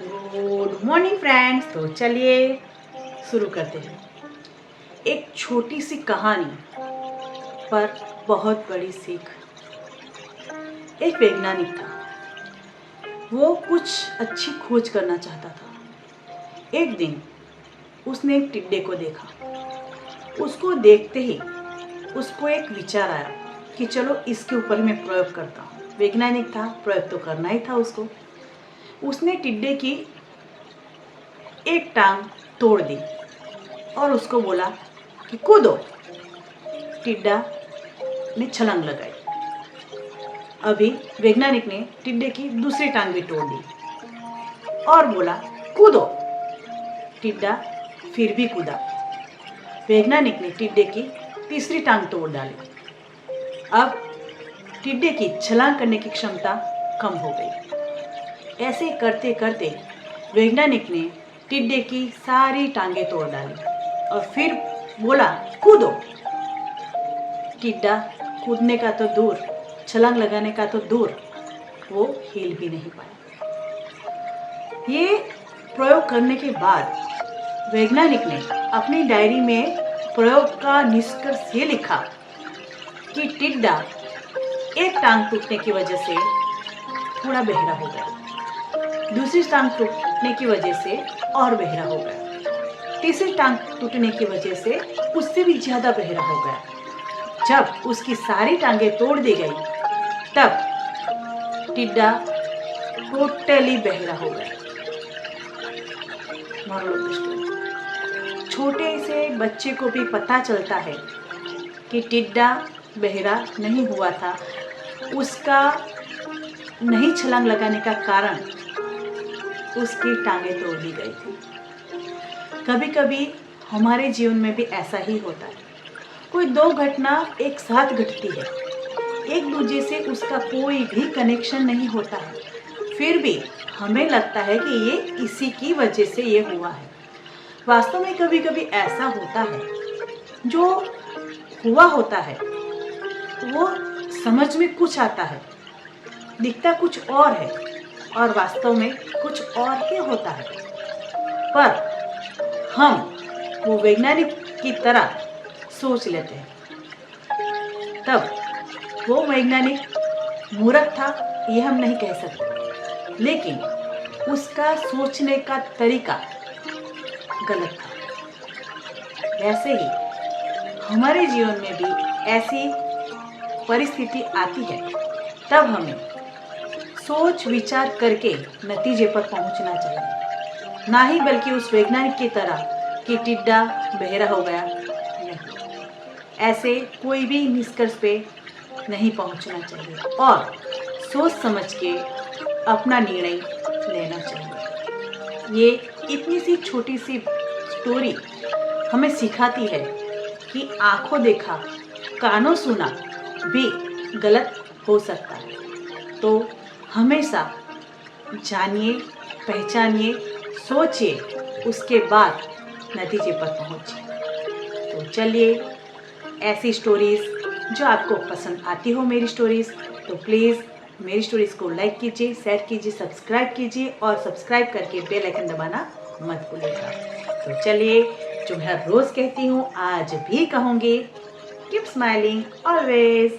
Good morning friends. तो चलिए शुरू करते हैं। एक छोटी सी कहानी पर बहुत बड़ी सीख। एक वैज्ञानिक था, वो कुछ अच्छी खोज करना चाहता था। एक दिन उसने एक टिड्डे को देखा। उसको देखते ही उसको एक विचार आया कि चलो इसके ऊपर मैं प्रयोग करता हूँ। वैज्ञानिक था, प्रयोग तो करना ही था उसको। उसने टिड्डे की एक टांग तोड़ दी और उसको बोला कि कूदो। टिड्डा ने छलांग लगाई। अभी वैज्ञानिक ने टिड्डे की दूसरी टांग भी तोड़ दी और बोला कूदो। टिड्डा फिर भी कूदा। वैज्ञानिक ने टिड्डे की तीसरी टांग तोड़ डाली। अब टिड्डे की छलांग करने की क्षमता कम हो गई। ऐसे करते करते वैज्ञानिक ने टिड्डे की सारी टांगें तोड़ डाली और फिर बोला कूदो। टिड्डा कूदने का तो दूर, छलांग लगाने का तो दूर, वो हिल भी नहीं पाया। ये प्रयोग करने के बाद वैज्ञानिक ने अपनी डायरी में प्रयोग का निष्कर्ष ये लिखा कि टिड्डा एक टांग टूटने की वजह से थोड़ा बहरा हो गया, दूसरी टांग टूटने की वजह से और बहरा हो गया, तीसरी टांग टूटने की वजह से उससे भी ज्यादा बहरा हो गया। जब उसकी सारी टांगें तोड़ दी गई तब टिड्डा टोटली बहरा हो गया। मोरल ऑफ द स्टोरी, छोटे से बच्चे को भी पता चलता है कि टिड्डा बहरा नहीं हुआ था। उसका नहीं छलांग लगाने का कारण उसकी टांगें तोड़ दी गई थी। कभी कभी हमारे जीवन में भी ऐसा ही होता है। कोई दो घटना एक साथ घटती है, एक दूसरे से उसका कोई भी कनेक्शन नहीं होता है, फिर भी हमें लगता है कि ये इसी की वजह से ये हुआ है। वास्तव में कभी कभी ऐसा होता है, जो हुआ होता है वो समझ में कुछ आता है, दिखता कुछ और है और वास्तव में कुछ और ही होता है। पर हम वो वैज्ञानिक की तरह सोच लेते हैं। तब वो वैज्ञानिक मूर्ख था ये हम नहीं कह सकते, लेकिन उसका सोचने का तरीका गलत था। वैसे ही हमारे जीवन में भी ऐसी परिस्थिति आती है, तब हमें सोच विचार करके नतीजे पर पहुंचना चाहिए, ना ही बल्कि उस वैज्ञानिक की तरह कि टिड्डा बहरा हो गया। नहीं, ऐसे कोई भी निष्कर्ष पे नहीं पहुंचना चाहिए और सोच समझ के अपना निर्णय लेना चाहिए। ये इतनी सी छोटी सी स्टोरी हमें सिखाती है कि आंखों देखा कानों सुना भी गलत हो सकता है। तो हमेशा जानिए, पहचानिए, सोचिए, उसके बाद नतीजे पर पहुंचिए। तो चलिए, ऐसी स्टोरीज़ जो आपको पसंद आती हो मेरी स्टोरीज़, तो प्लीज़ मेरी स्टोरीज़ को लाइक कीजिए, शेयर कीजिए, सब्सक्राइब कीजिए और सब्सक्राइब करके बेल आइकन दबाना मत भूलिएगा। तो चलिए, जो मैं हर रोज़ कहती हूँ आज भी कहूँगी, कीप स्माइलिंग ऑलवेज।